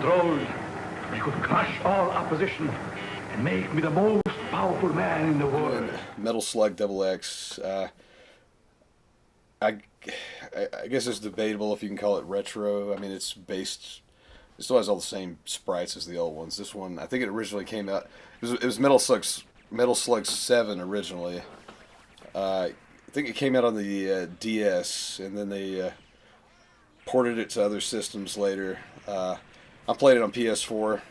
controls, I could crush all opposition and make me the most powerful man in the world. Metal Slug XX. I guess it's debatable if you can call it retro. I mean, it's based. It still has all the same sprites as the old ones. This one, I think it originally came out. It was Metal Slug 7 originally. I think it came out on the DS, and then they ported it to other systems later. I played it on PS4.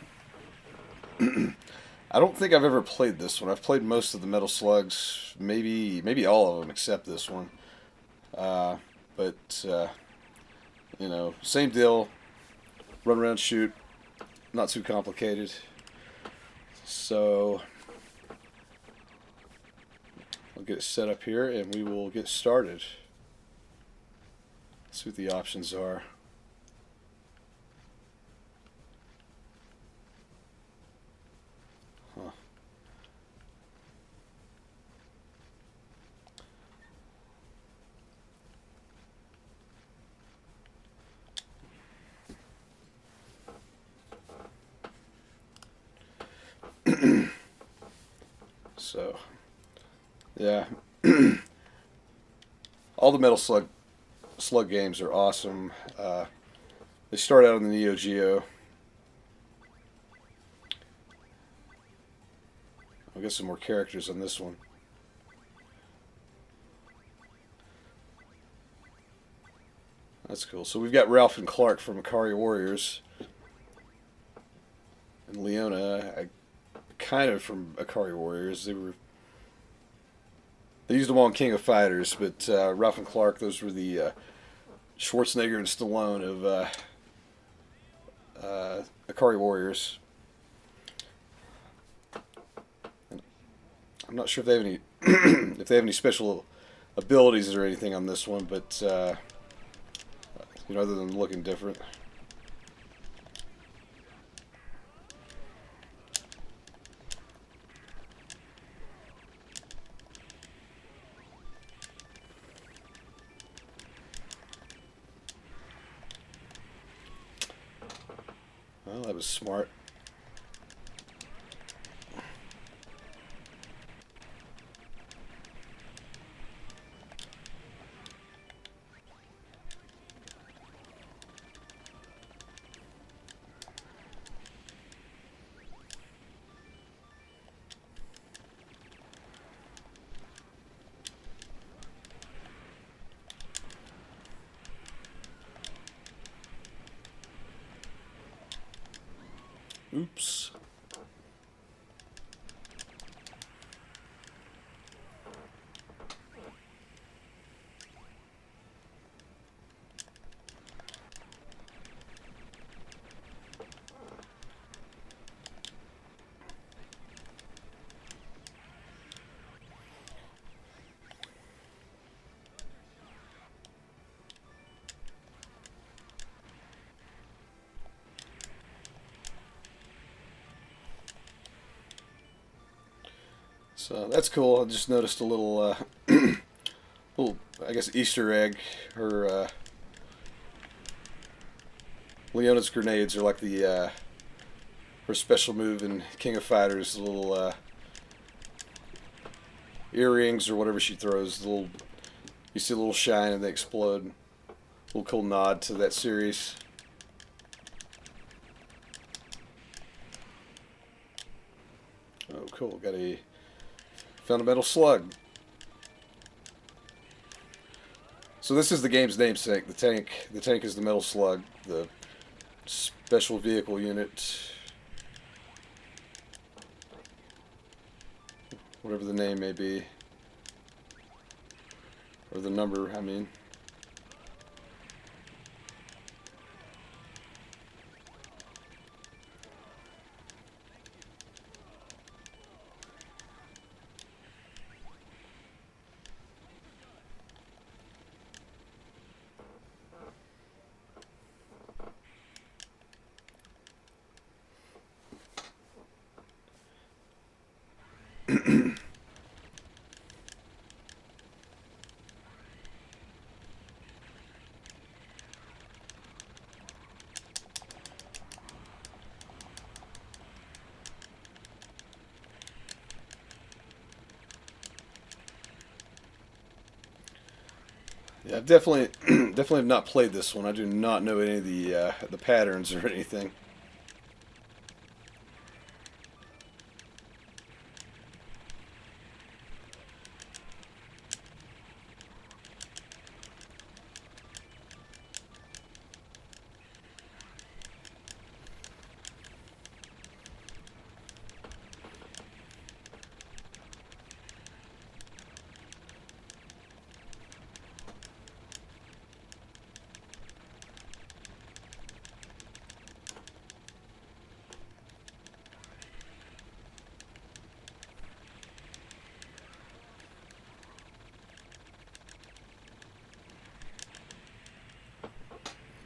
I don't think I've ever played this one. I've played most of the Metal Slugs, maybe all of them except this one. But you know, same deal. Run around, shoot. Not too complicated. So I'll get it set up here and we will get started. See what the options are. Huh. So, yeah, all the Metal Slug games are awesome. They start out on the Neo-Geo. I'll get some more characters on this one. That's cool. So we've got Ralph and Clark from Ikari Warriors. And Leona, kind of from Ikari Warriors. They used them all in King of Fighters, but Ralph and Clark, those were the Schwarzenegger and Stallone of Ikari Warriors. And I'm not sure if they have any if they have any special abilities or anything on this one, but you know, other than looking different. Well, that was smart. Oops. So that's cool. I just noticed a little, little, I guess, Easter egg. Her Leona's grenades are like the her special move in King of Fighters. The little earrings or whatever she throws. The little, you see a little shine and they explode. A little cool nod to that series. Oh, cool. Got a Fundamental Slug. So this is the game's namesake. The tank is the Metal Slug, the special vehicle unit, whatever the name may be, or the number, I mean. I've definitely definitely have not played this one. I do not know any of the patterns or anything.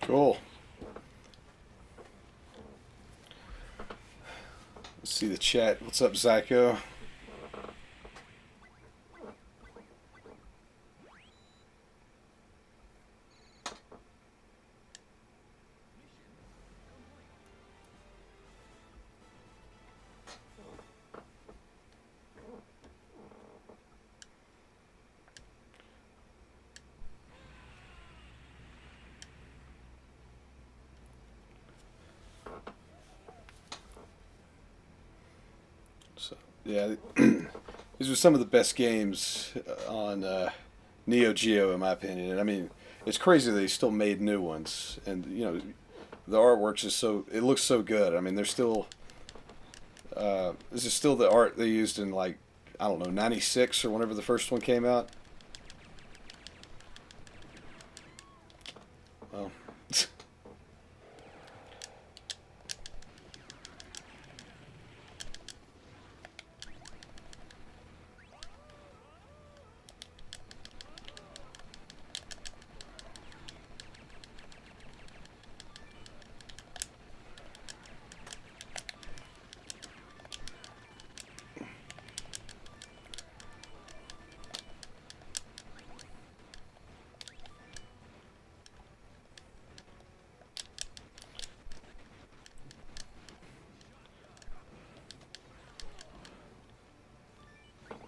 Cool. Let's see the chat. What's up, Zyko? So, yeah, these were some of the best games on Neo-Geo, in my opinion. And I mean, it's crazy they still made new ones, and the artwork's just it looks so good. I mean, they're still this is still the art they used in, like, I don't know, '96 or whenever the first one came out. Well,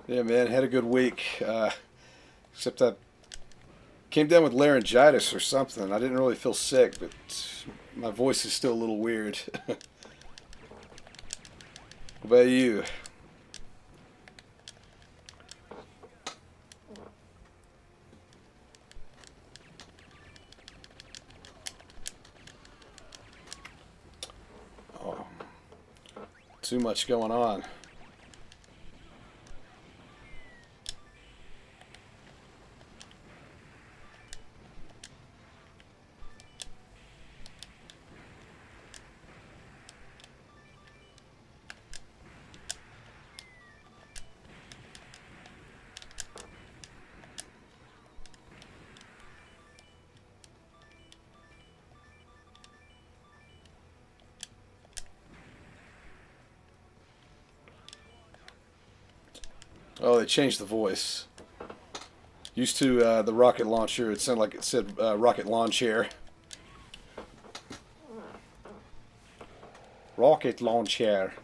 yeah, man, had a good week. Except I came down with laryngitis or something. I didn't really feel sick, but my voice is still a little weird. What about you? Oh, too much going on. Oh, they changed the voice. Used to the rocket launcher, it sounded like it said rocket lawn chair. Rocket lawn chair.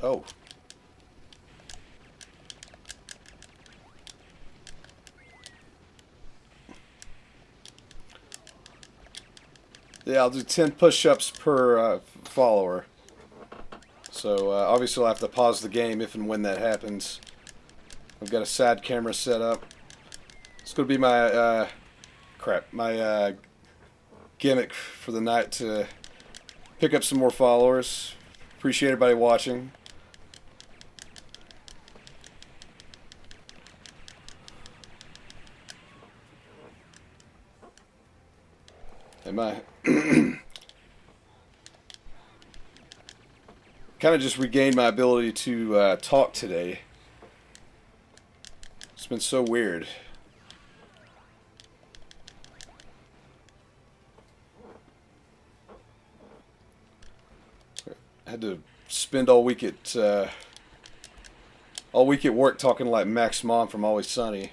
Oh. Yeah, I'll do 10 push-ups per follower. So obviously I'll have to pause the game if and when that happens. I've got a side camera set up. It's going to be my, my gimmick for the night to pick up some more followers. Appreciate everybody watching. And my kind of just regained my ability to talk today. It's been so weird. I had to spend all week at work talking like Mac's mom from Always Sunny.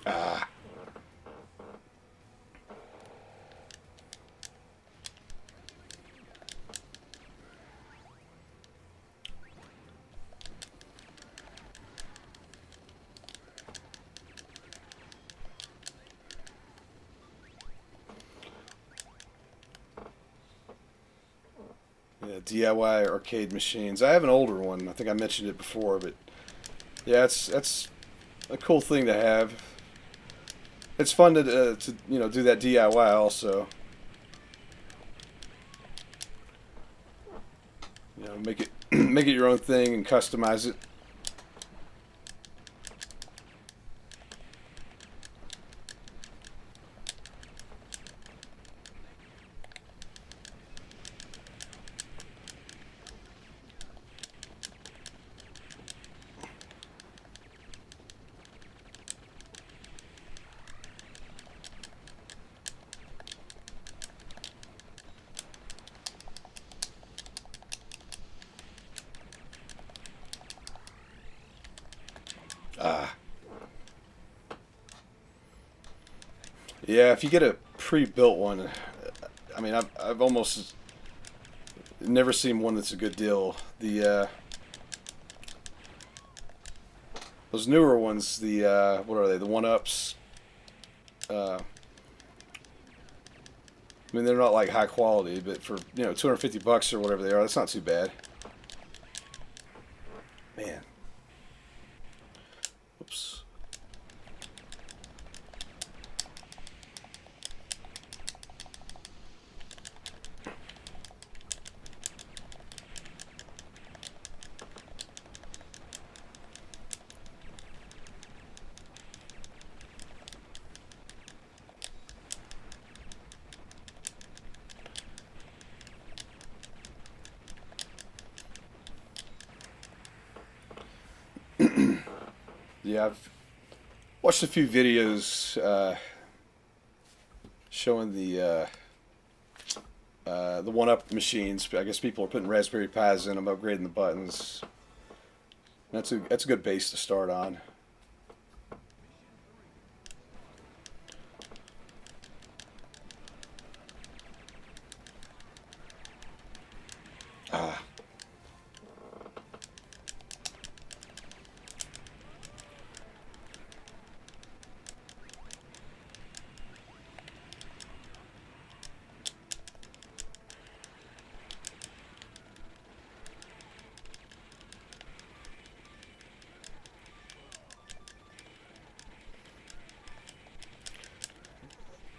Ah. Yeah, DIY arcade machines. I have an older one. I think I mentioned it before, but yeah, that's a cool thing to have. It's fun to do that DIY also. Make it make it your own thing and customize it. Ah. Yeah, if you get a pre-built one, I mean, I've almost never seen one that's a good deal. The those newer ones, the what are they? The one-ups. I mean, they're not like high quality, but for $250 or whatever they are, that's not too bad. Man. Oops. Yeah, I've watched a few videos showing the one-up machines. I guess people are putting Raspberry Pis in them, upgrading the buttons. That's a good base to start on. Ah.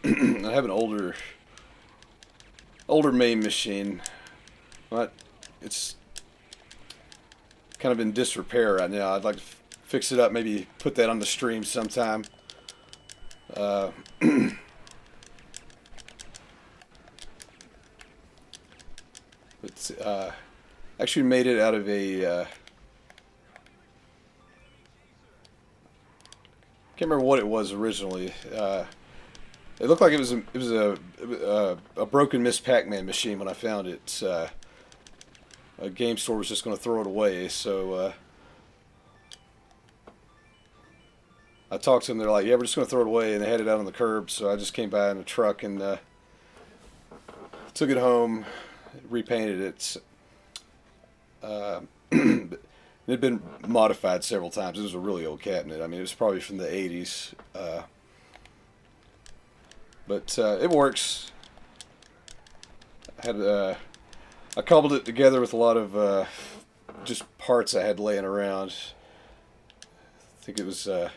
I have an older main machine, but it's kind of in disrepair right now. I'd like to fix it up, maybe put that on the stream sometime. Uh, it's actually made it out of a can't remember what it was originally. It looked like it was a broken Miss Pac-Man machine when I found it. A game store was just going to throw it away, so I talked to them. They're like, "Yeah, we're just going to throw it away," and they had it out on the curb. So I just came by in a truck and took it home, repainted it. It had been modified several times. It was a really old cabinet. I mean, it was probably from the 80s. But it works. I cobbled it together with a lot of just parts I had laying around. I think it was. It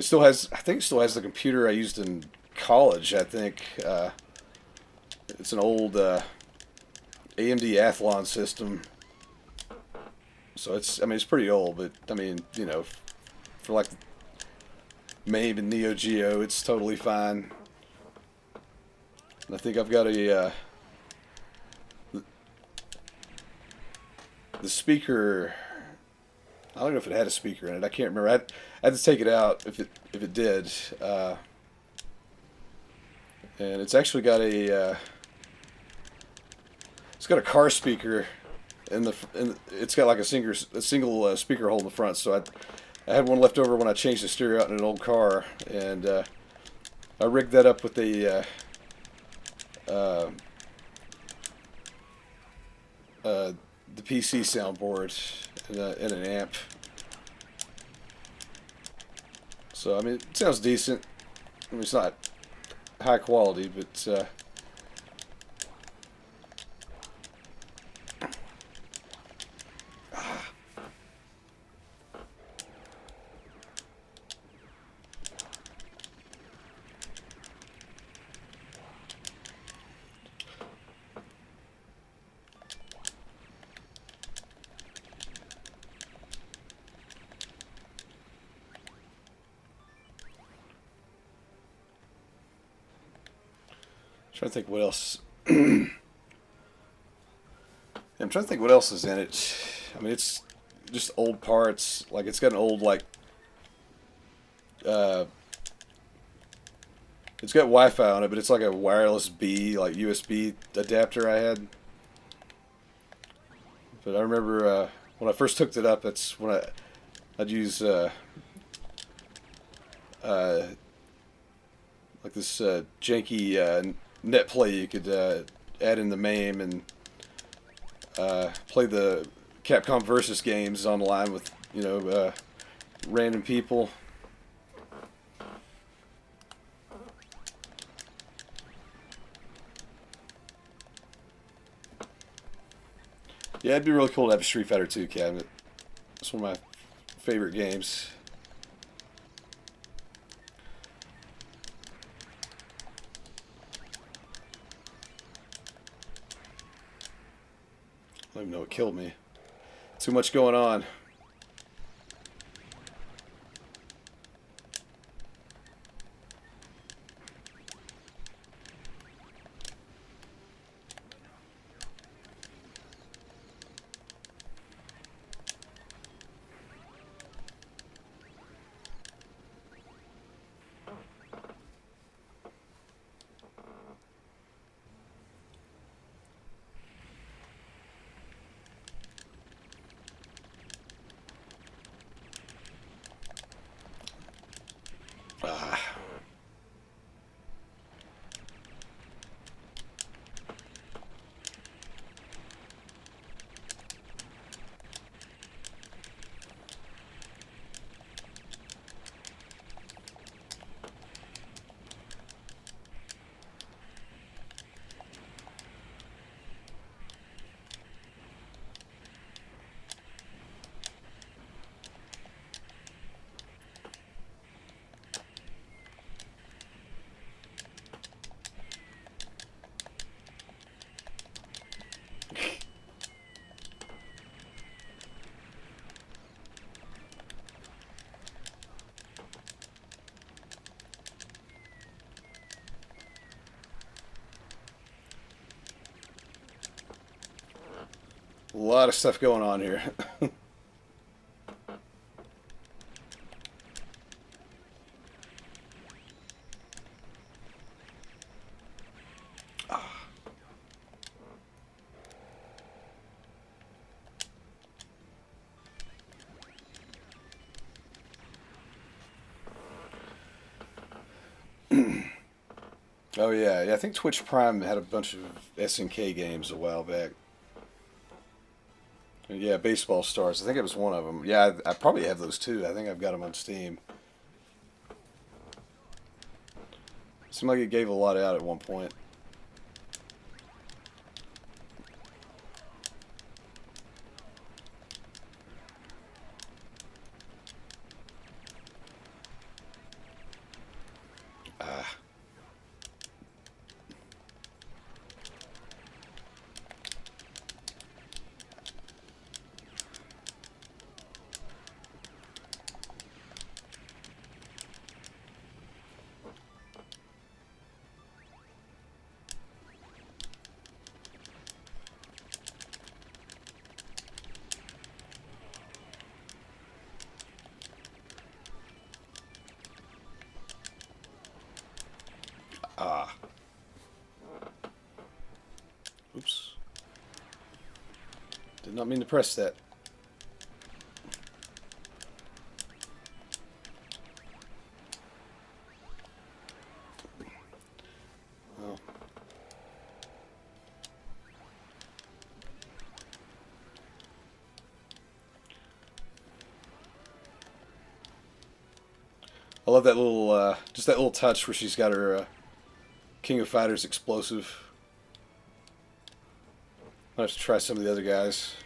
still has. I think it still has the computer I used in college. I think it's an old AMD Athlon system. So it's. I mean, it's pretty old, but I mean, for like MAME and Neo-Geo, it's totally fine. I think I've got a the speaker. I don't know if it had a speaker in it. I can't remember. I had to take it out if it did. And it's actually got it's got a car speaker in it's got like a single speaker hole in the front. So I I had one left over when I changed the stereo out in an old car, and I rigged that up with the PC soundboard and an amp. So I mean, it sounds decent. I mean, it's not high quality, but trying to think what else. I'm trying to think what else is in it. I mean, it's just old parts. Like, it's got an old, like, it's got Wi-Fi on it, but it's like a wireless B, like USB adapter I had. But I remember when I first hooked it up, that's when I'd use like this janky net play you could add in the MAME and play the Capcom Versus games online with, you know, random people. Yeah, it'd be really cool to have a Street Fighter 2 cabinet. It's one of my favorite games. I don't even know what killed me. Too much going on. A lot of stuff going on here. Oh yeah, I think Twitch Prime had a bunch of SNK games a while back. Yeah, Baseball Stars. I think it was one of them. Yeah, I probably have those too. I think I've got them on Steam. Seemed like it gave a lot out at one point. Oops. Did not mean to press that. I love that little, just that little touch where she's got her King of Fighters explosive. I'll have to try some of the other guys.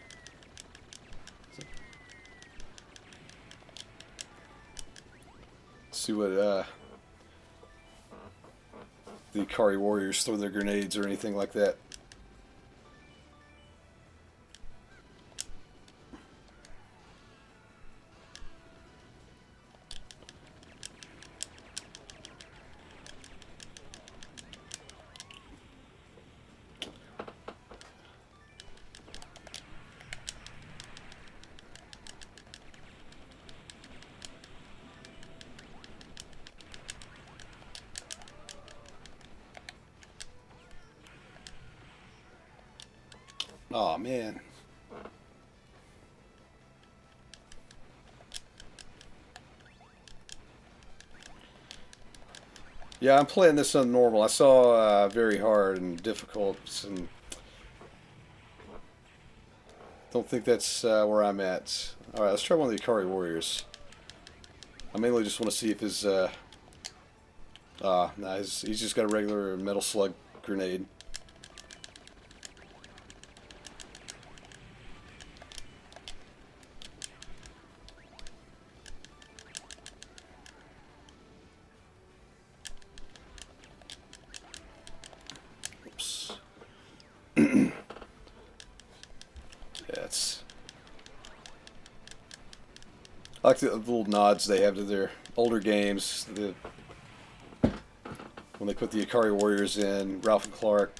See what the Ikari warriors throw their grenades or anything like that. Oh man. Yeah, I'm playing this on normal. I saw very hard and difficult, and don't think that's where I'm at. All right, let's try one of the Ikari warriors. I mainly just want to see if his nah, he's just got a regular Metal Slug grenade. I like the little nods they have to their older games. When they put the Ikari Warriors in, Ralph and Clark.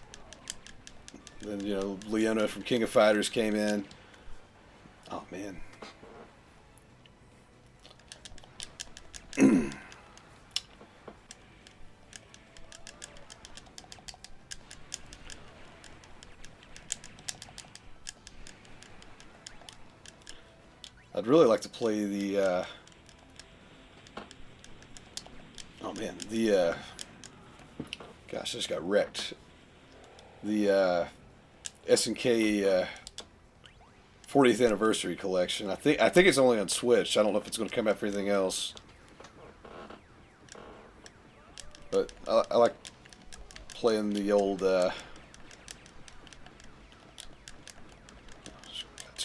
Then, you know, Leona from King of Fighters came in. Oh, man. I'd really like to play the, oh man, the, gosh, I just got wrecked. The, SNK, 40th Anniversary Collection. I think it's only on Switch. I don't know if it's going to come out for anything else. But I like playing the old, too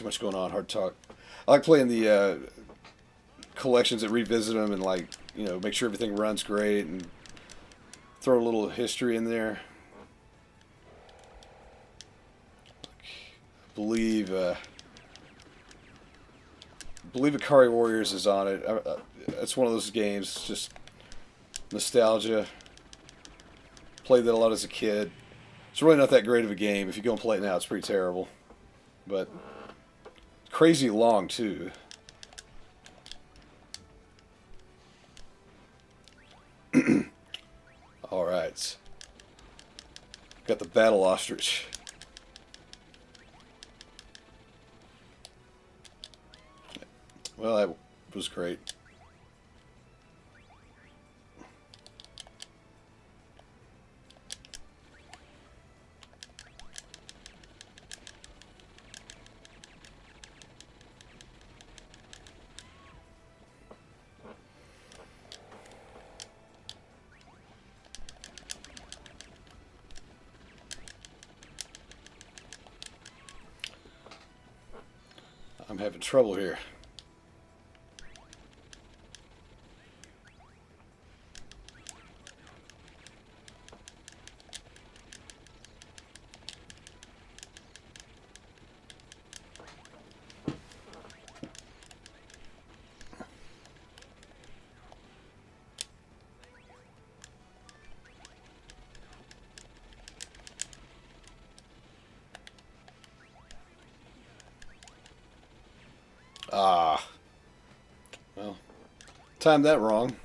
much going on, hard to talk. I like playing the collections that revisit them and, like, you know, make sure everything runs great and throw a little history in there. I believe Ikari Warriors is on it. It's one of those games, just nostalgia. Played that a lot as a kid. It's really not that great of a game. If you go and play it now, it's pretty terrible. But crazy long, too. Alright. Got the Battle Ostrich. Well, that was great. I'm having trouble here. Ah. Well, timed that wrong.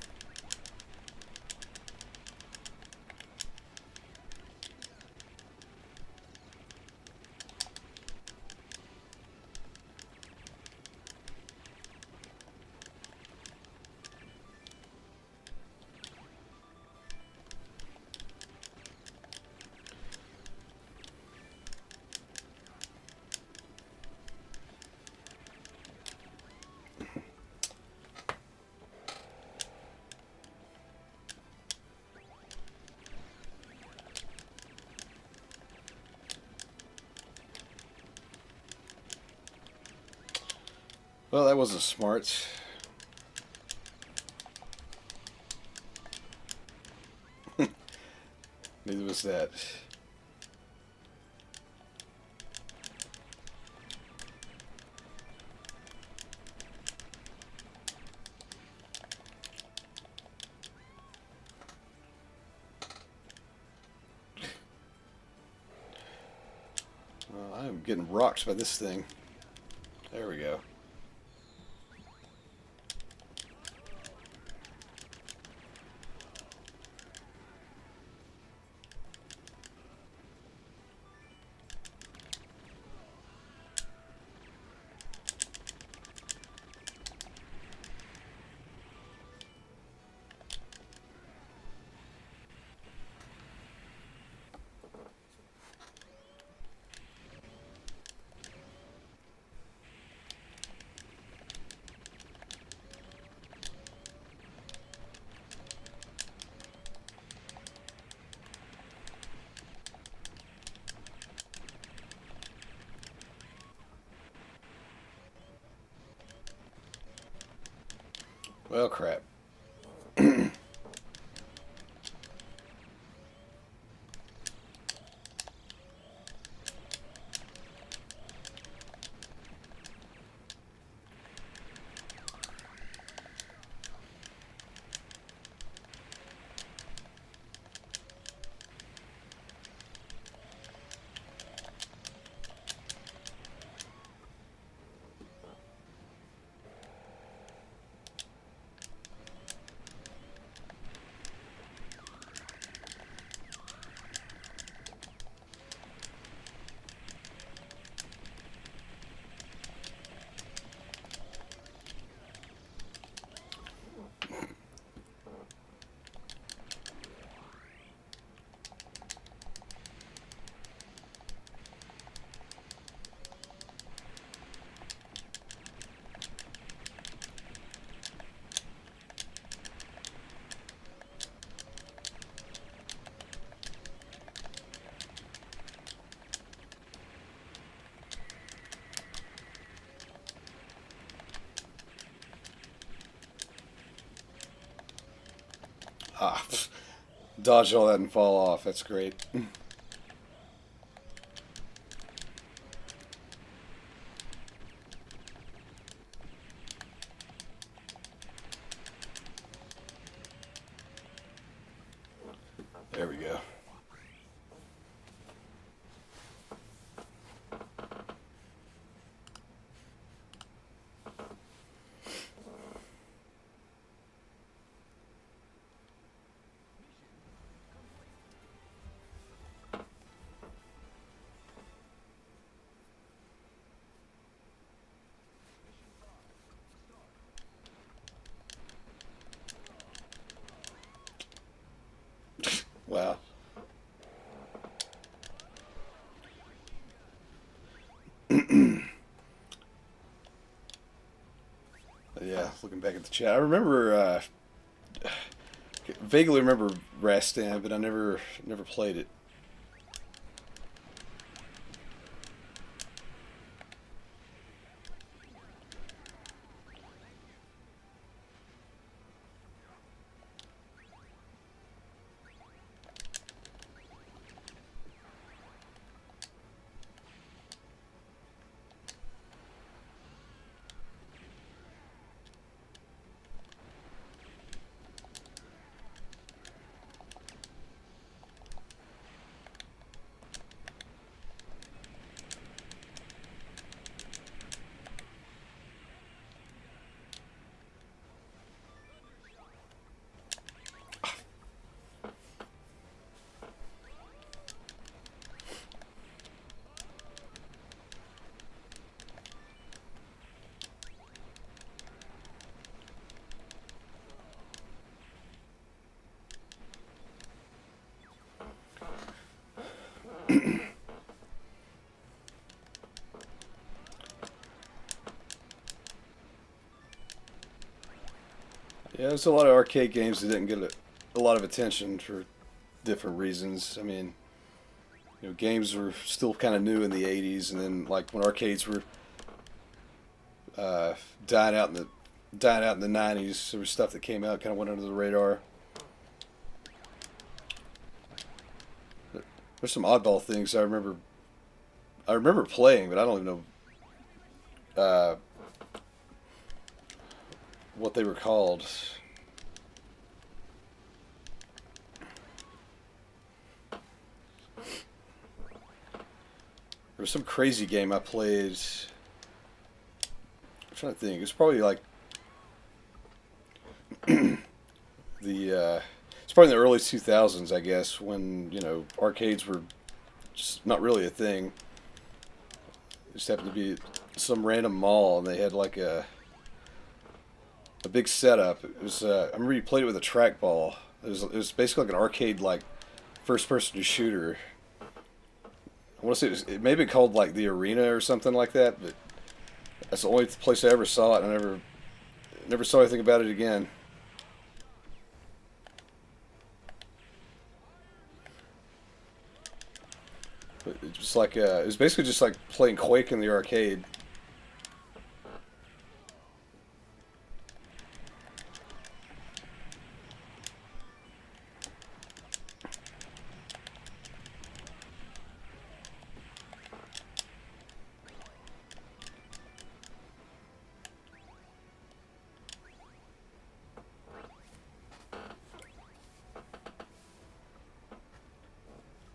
Well, that wasn't smart. Neither was that. Well, I'm getting rocked by this thing. There we go. Well, crap. Ah, dodge all that and fall off. That's great. There we go. Wow. Yeah, looking back at the chat, I remember, vaguely remember Rastan, but I never played it. Yeah, there's a lot of arcade games that didn't get a lot of attention for different reasons. I mean, games were still kind of new in the 80s, and then like when arcades were uh, dying out in the '90s. There was stuff that came out kind of went under the radar. There's some oddball things I remember. I remember playing, but I don't even know what they were called. There was some crazy game I played. I'm trying to think. It's probably like it's probably in the early 2000s, I guess, when arcades were just not really a thing. It just happened to be some random mall, and they had like a big setup. It was I remember you played it with a trackball. It was basically like an arcade like first person shooter. I want to say it may have been called like the Arena or something like that, but that's the only place I ever saw it. I never saw anything about it again. But it was like it was basically just like playing Quake in the arcade.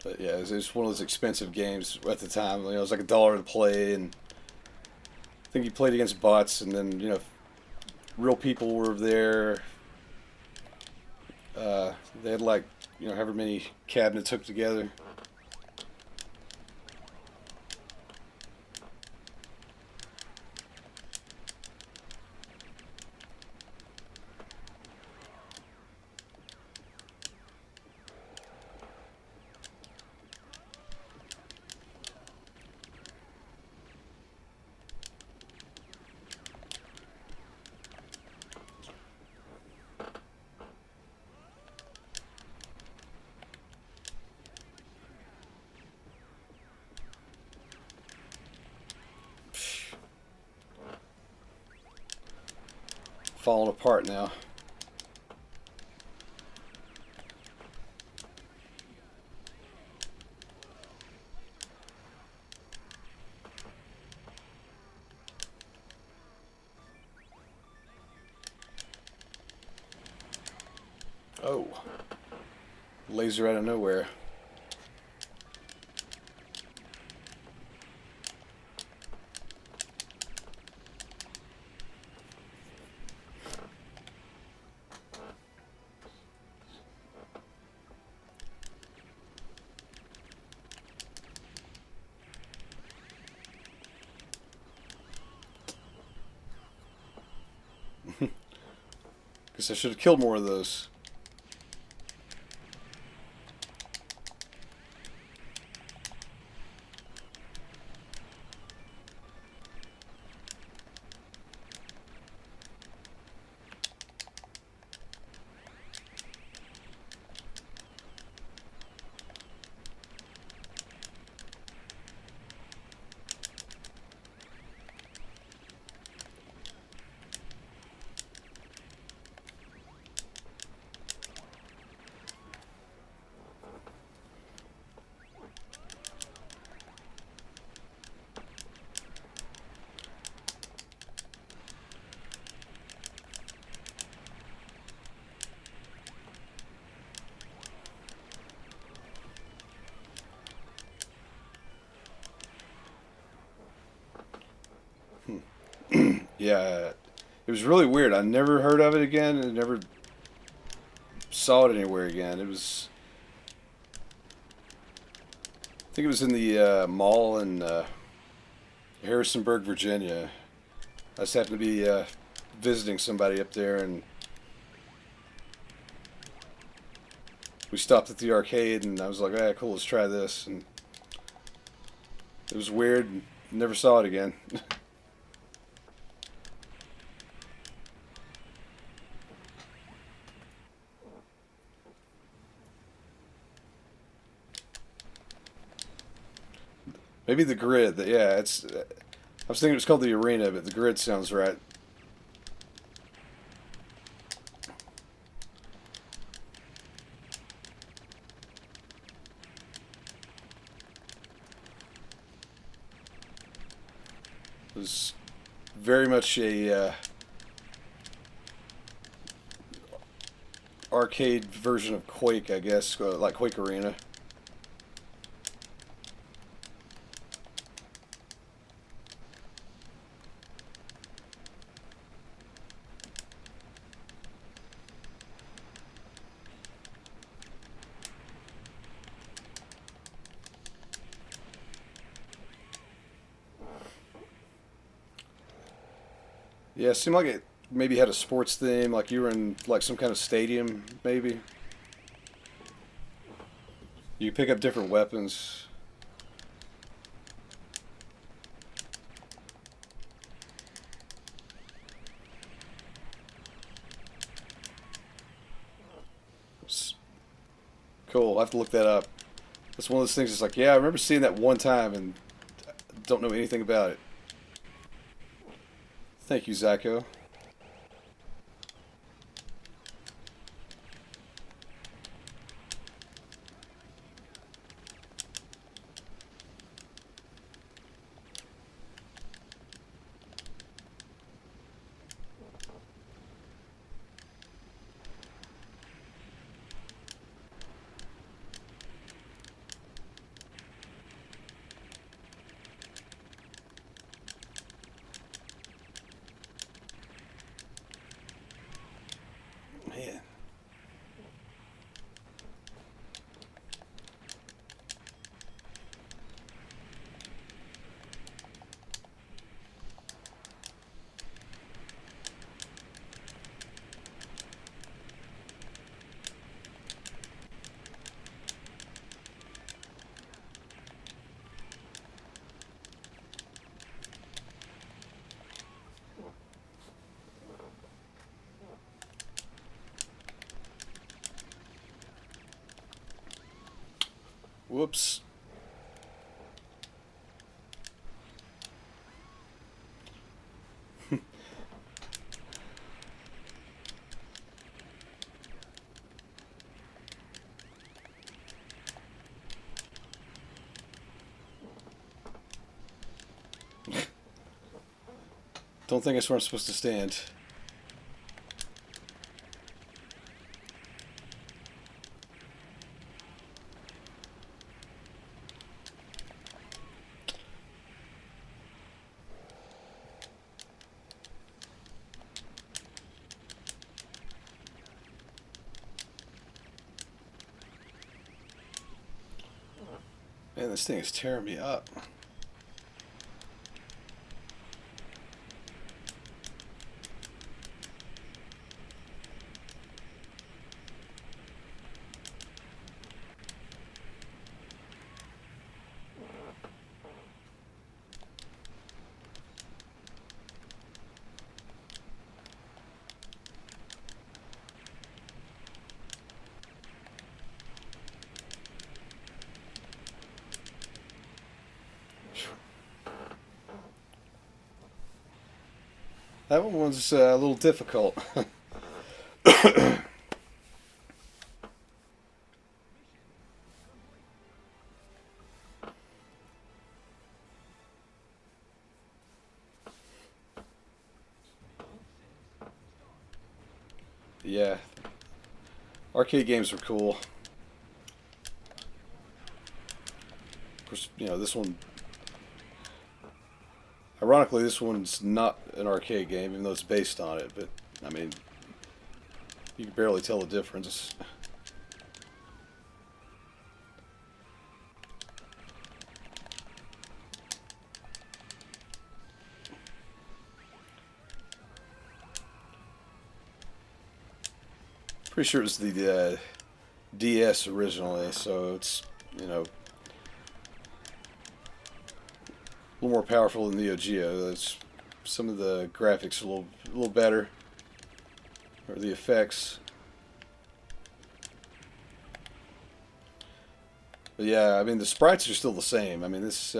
But yeah, it was one of those expensive games at the time. It was like $1 to play, and I think you played against bots, and then real people were there. They had like however many cabinets hooked together. Falling apart now. Oh, laser out of nowhere. Guess I should have killed more of those. Yeah, it was really weird. I never heard of it again, and never saw it anywhere again. I think it was in the mall in Harrisonburg, Virginia. I just happened to be visiting somebody up there, and we stopped at the arcade, and I was like, "Ah, cool, let's try this." And it was weird, and never saw it again. Maybe the grid. Yeah, it's. I was thinking it was called the Arena, but the grid sounds right. It was very much a arcade version of Quake, I guess, like Quake Arena. Yeah, it seemed like it maybe had a sports theme, like you were in like some kind of stadium, maybe. You pick up different weapons. Cool, I'll have to look that up. That's one of those things that's like, yeah, I remember seeing that one time and don't know anything about it. Thank you, Zyko. Man. Whoops. Don't think that's where I'm supposed to stand. Man, this thing is tearing me up. That one was a little difficult. Yeah. Arcade games were cool. Of course, you know, this one... Ironically, this one's not an arcade game, even though it's based on it, but, I mean, you can barely tell the difference. Pretty sure it was the DS originally, so it's, you know, a little more powerful than Neo-Geo. Some of the graphics are a little better, or the effects. But yeah, I mean the sprites are still the same. I mean this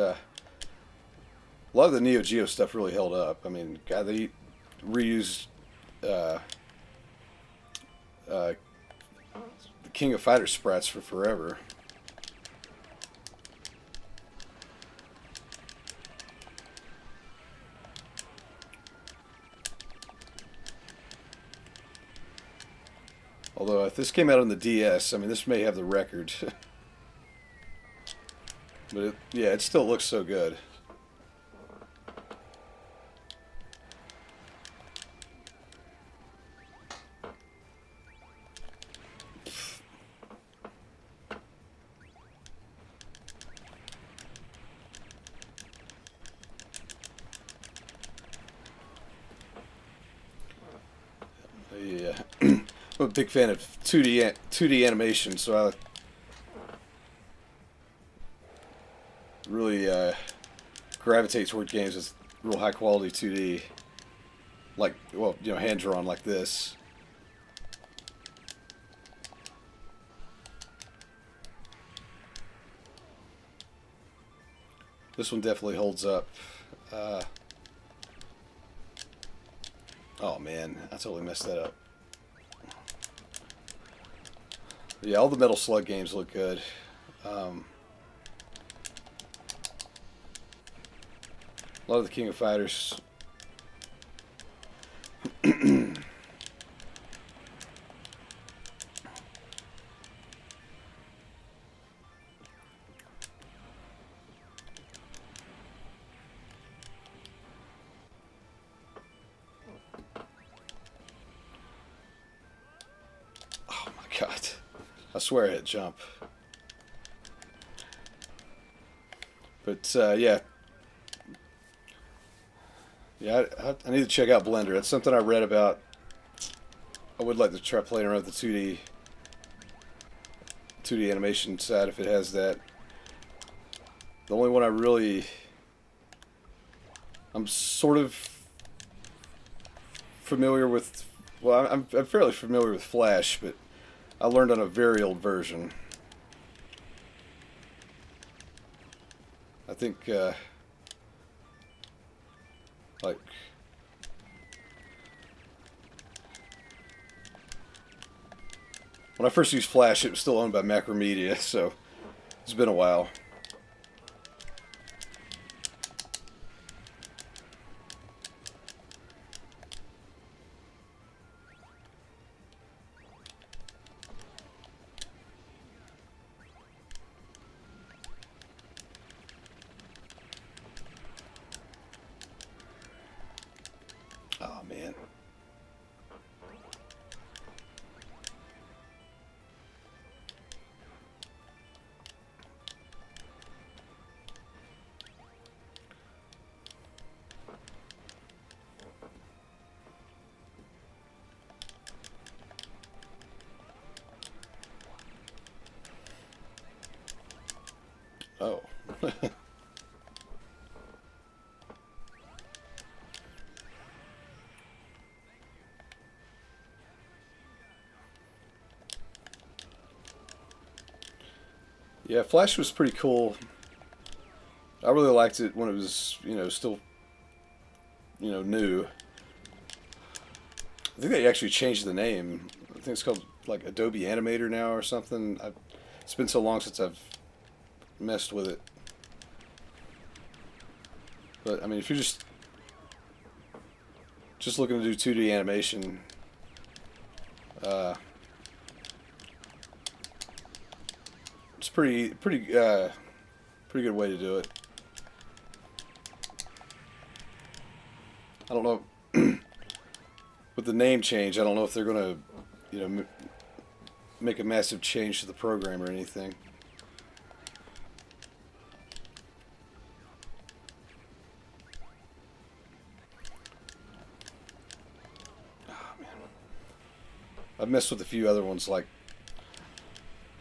A lot of the Neo-Geo stuff really held up. I mean, God, they reused the King of Fighters sprites for forever. Although if this came out on the DS, I mean, this may have the record. But yeah, it still looks so good. Yeah, I'm a big fan of 2D animation, so I really gravitate toward games with real high quality 2D, like, well, you know, hand drawn like this. This one definitely holds up. Oh man, I totally messed that up. Yeah, all the Metal Slug games look good. A lot of the King of Fighters. Oh my God. I swear I hit jump. But yeah. Yeah, I need to check out Blender. That's something I read about. I would like to try playing around with the 2D animation side if it has that. The only one I'm sort of familiar with. Well, I'm fairly familiar with Flash, but I learned on a very old version. I think like when I first used Flash, it was still owned by Macromedia, so it's been a while. Oh man. Oh. Yeah, Flash was pretty cool. I really liked it when it was, you know, still, you know, new. I think they actually changed the name. I think it's called like Adobe Animator now or something. It's been so long since I've messed with it. But I mean, if you're just looking to do 2D animation, it's pretty good way to do it. I don't know with the name change. I don't know if they're gonna, you know, make a massive change to the program or anything. Oh man, I've messed with a few other ones. Like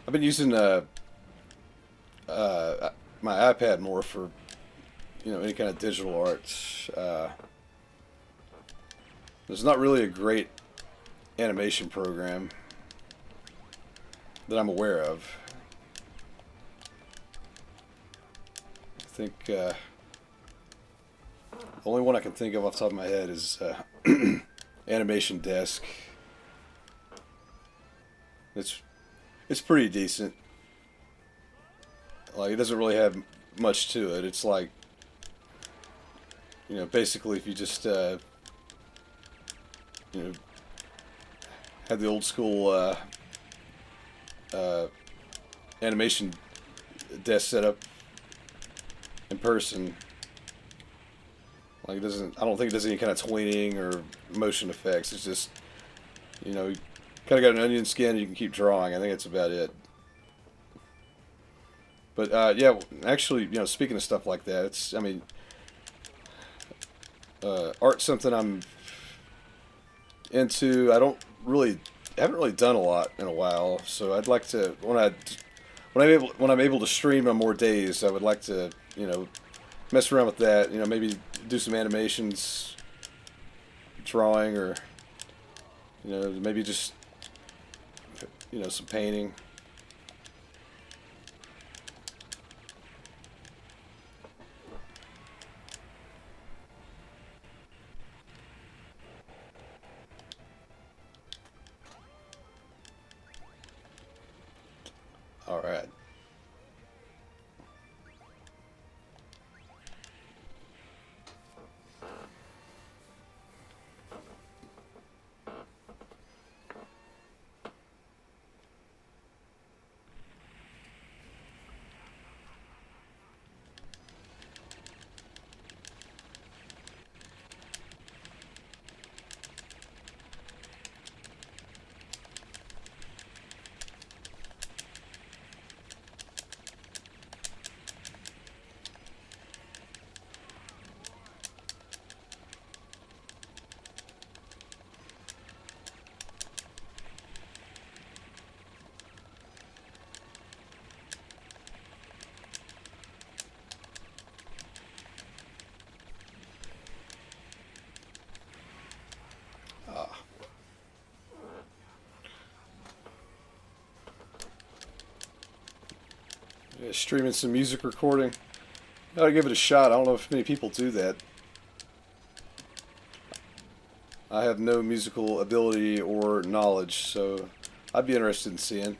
I've been using my iPad more for, you know, any kind of digital art. There's not really a great animation program that I'm aware of. I think The only one I can think of off the top of my head is Animation Desk. It's pretty decent. Like, it doesn't really have much to it. It's like, you know, basically if you just you know, had the old school animation desk set up in person. Like, it doesn't. I don't think it does any kind of tweening or motion effects. It's just, you know, you kind of got an onion skin and you can keep drawing. I think that's about it. But yeah, actually, you know, speaking of stuff like that, it's. I mean, art's something I'm into. I haven't really done a lot in a while. So I'd like to when I'm able to stream on more days, I would like to, you know, mess around with that. You know, maybe do some animations, drawing, or, you know, maybe just, you know, some painting. All right. Yeah, streaming some music recording. I gotta give it a shot. I don't know if many people do that. I have no musical ability or knowledge, so I'd be interested in seeing,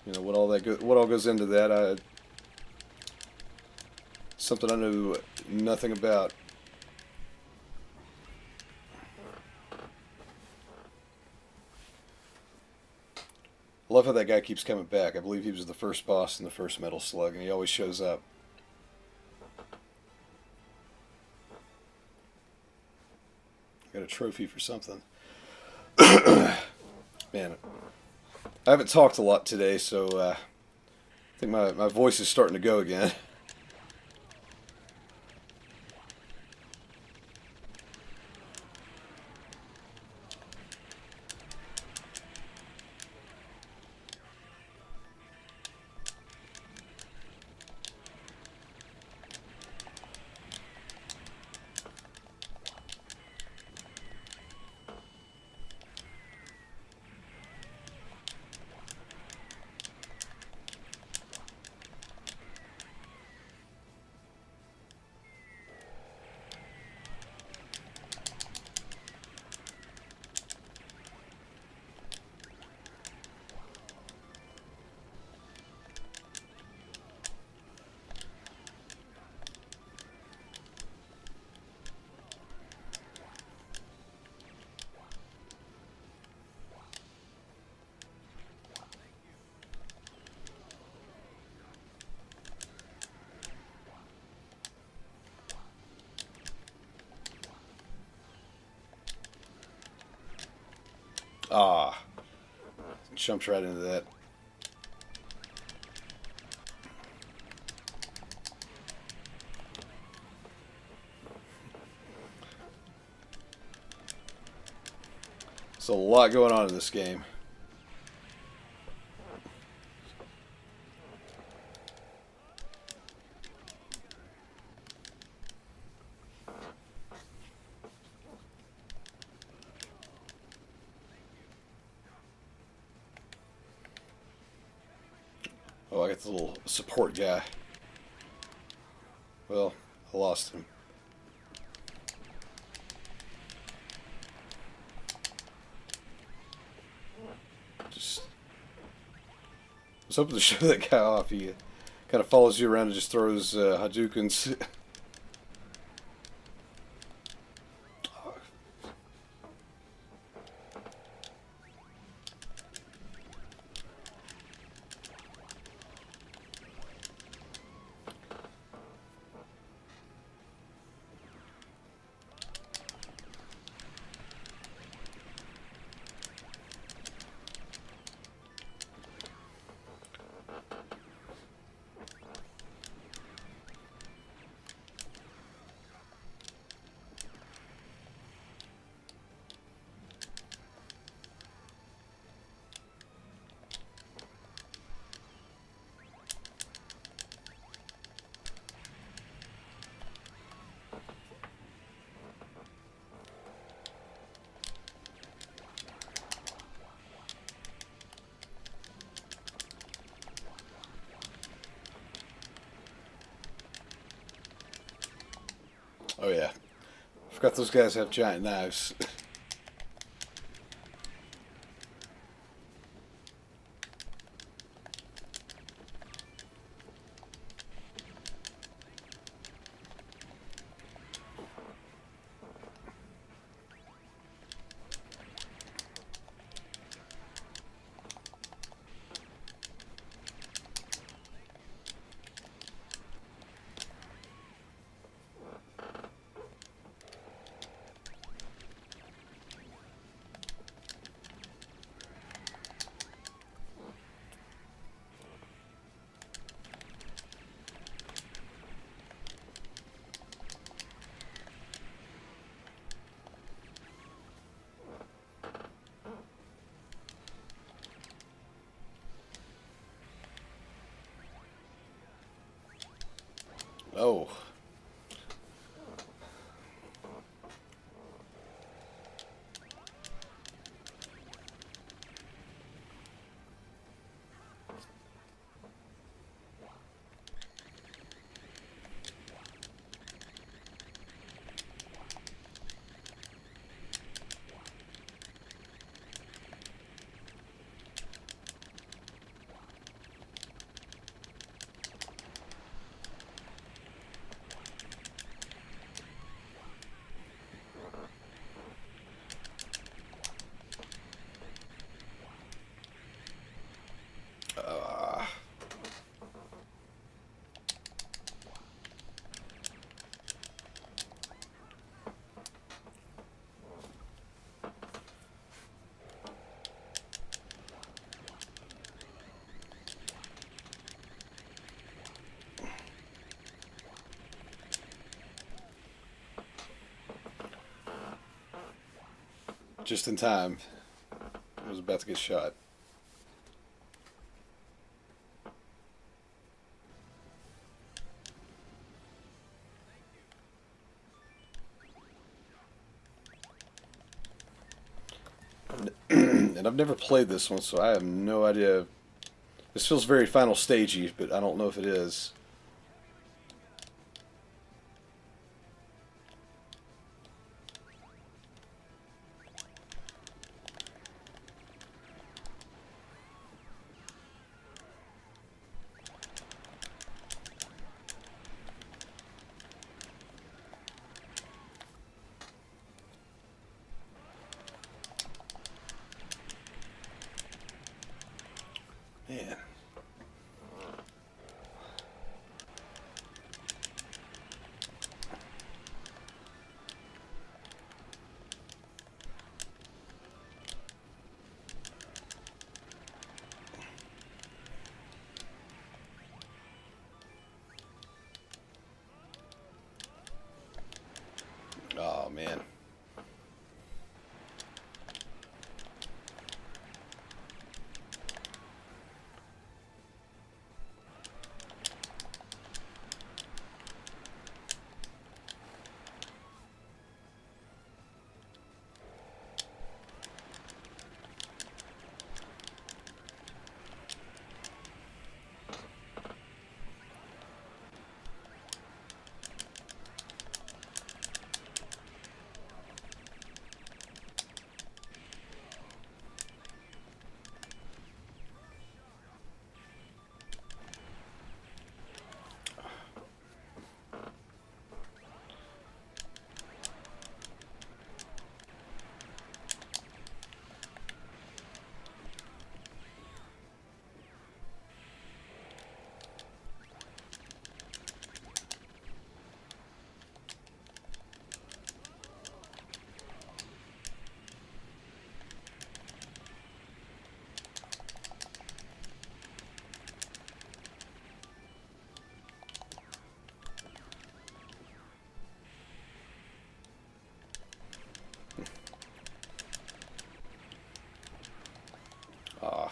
you know, what all goes into that. Something I know nothing about. I love how that guy keeps coming back. I believe he was the first boss in the first Metal Slug, and he always shows up. Got a trophy for something. Man, I haven't talked a lot today, so I think my voice is starting to go again. Ah, jumped right into that. There's a lot going on in this game. Oh, I got the little support guy. Well, I lost him. Just... I was hoping to show that guy off. He kind of follows you around and just throws Hadoukens. Oh yeah. Forgot those guys have giant knives. Oh. Just in time. I was about to get shot. And I've never played this one, so I have no idea. This feels very Final Stagey, but I don't know if it is. Man.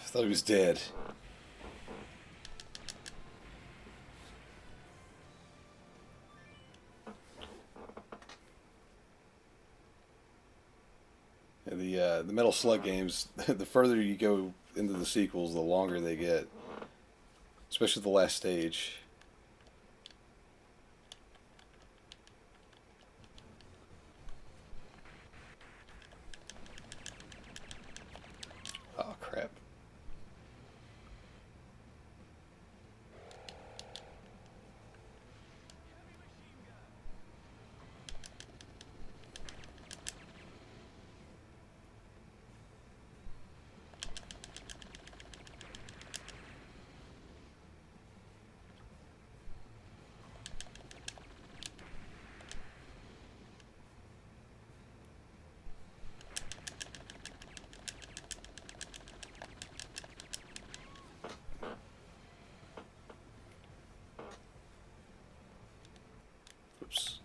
thought he was dead. The Metal Slug games, the further you go into the sequels, the longer they get. Especially the last stage. Oh, crap. Oops.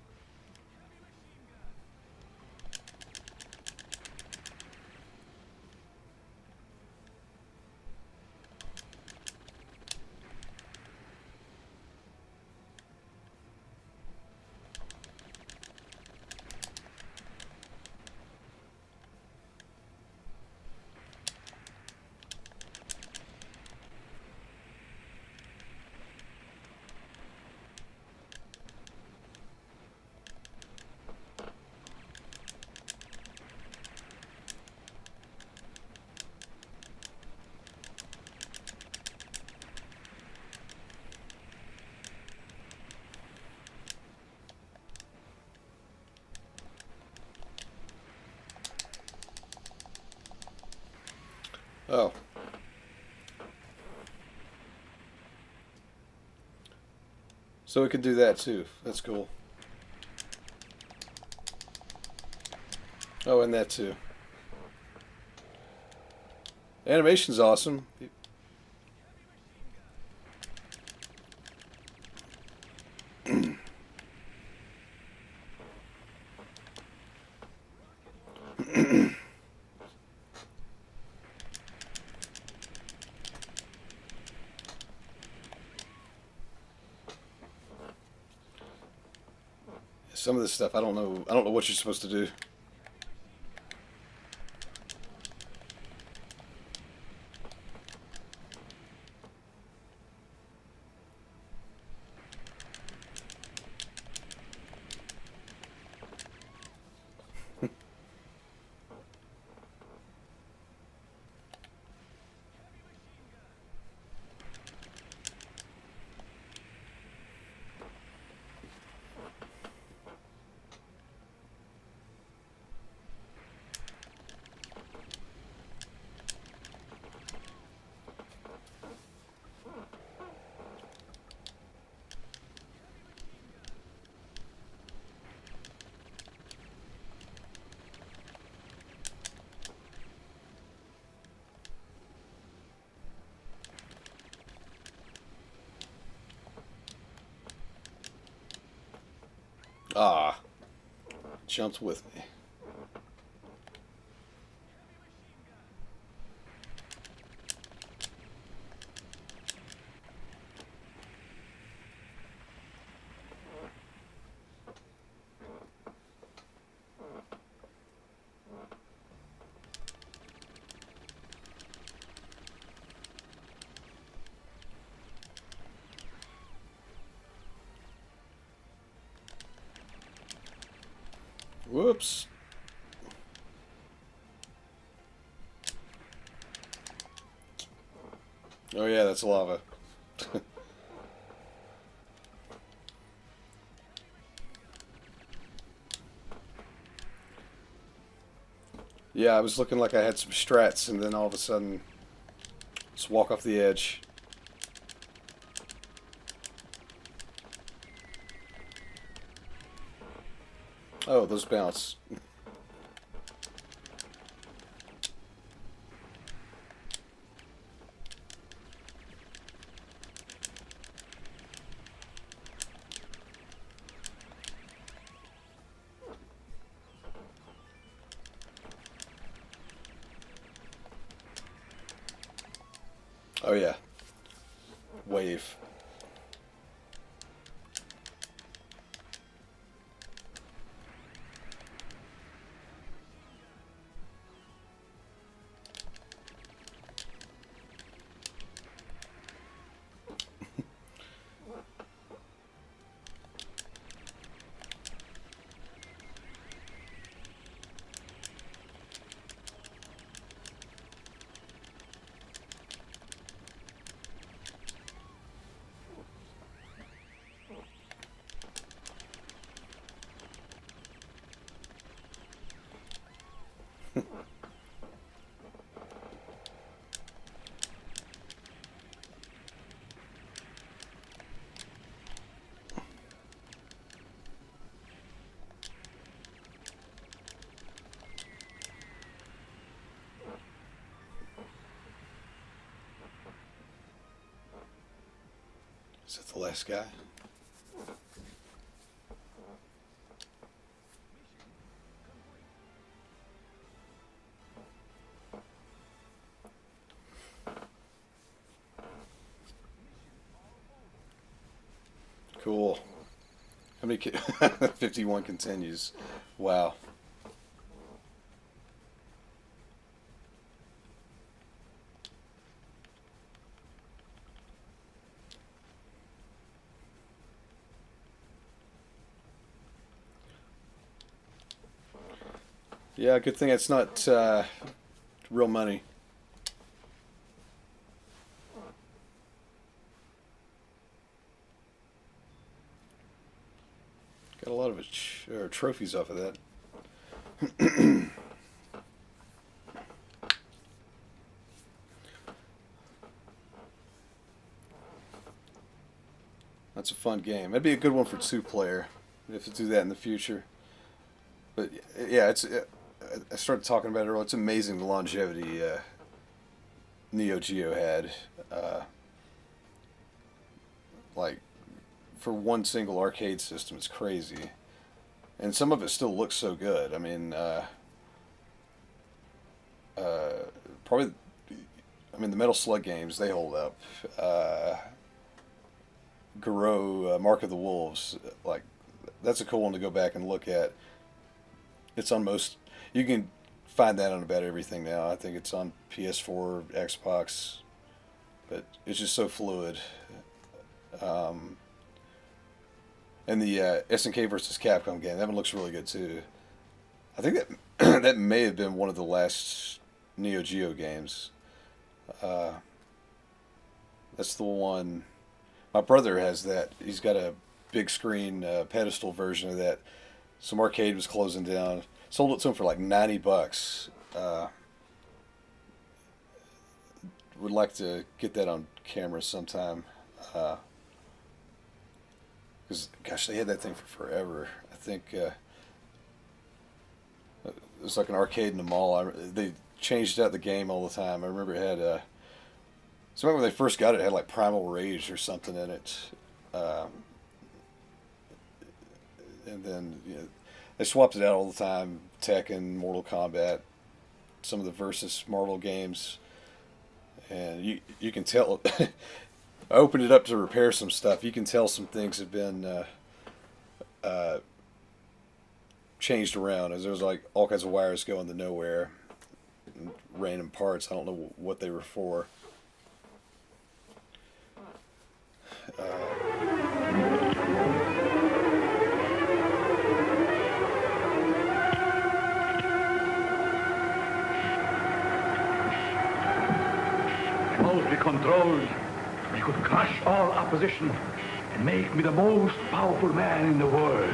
Oh. So it could do that too. That's cool. Oh, and that too. Animation's awesome. Some of this stuff, I don't know. I don't know what you're supposed to do. Ah, jumped with me. Whoops. Oh yeah, that's lava. Yeah, I was looking like I had some strats, and then all of a sudden, just walk off the edge. Oh, those bounce. Oh yeah, wave. Is that the last guy? Cool. How many? 51 continues. Wow. Yeah, good thing it's not real money. Got a lot of trophies off of that. That's a fun game. That'd be a good one for two-player. We have to do that in the future. But yeah, I started talking about it earlier. It's amazing the longevity Neo-Geo had. Like, for one single arcade system, it's crazy. And some of it still looks so good. I mean, probably, I mean, the Metal Slug games, they hold up. Garou, Mark of the Wolves, like, that's a cool one to go back and look at. It's on most, you can find that on about everything now. I think it's on PS4, Xbox, but it's just so fluid. And the SNK versus Capcom game, that one looks really good too. I think that that may have been one of the last Neo Geo games. That's the one. My brother has that. He's got a big screen pedestal version of that. Some arcade was closing down. Sold it to him for like $90. Would like to get that on camera sometime. Because, gosh, they had that thing for forever. I think it was like an arcade in the mall. They changed out the game all the time. I remember it had, so when they first got it, it had like Primal Rage or something in it. And then, you know, they swapped it out all the time. Tekken, Mortal Kombat, some of the Versus Marvel games. And you can tell... I opened it up to repair some stuff. You can tell some things have been changed around, as there was like all kinds of wires going to nowhere, and random parts. I don't know what they were for. Remotely controlled, I could crush all opposition and make me the most powerful man in the world.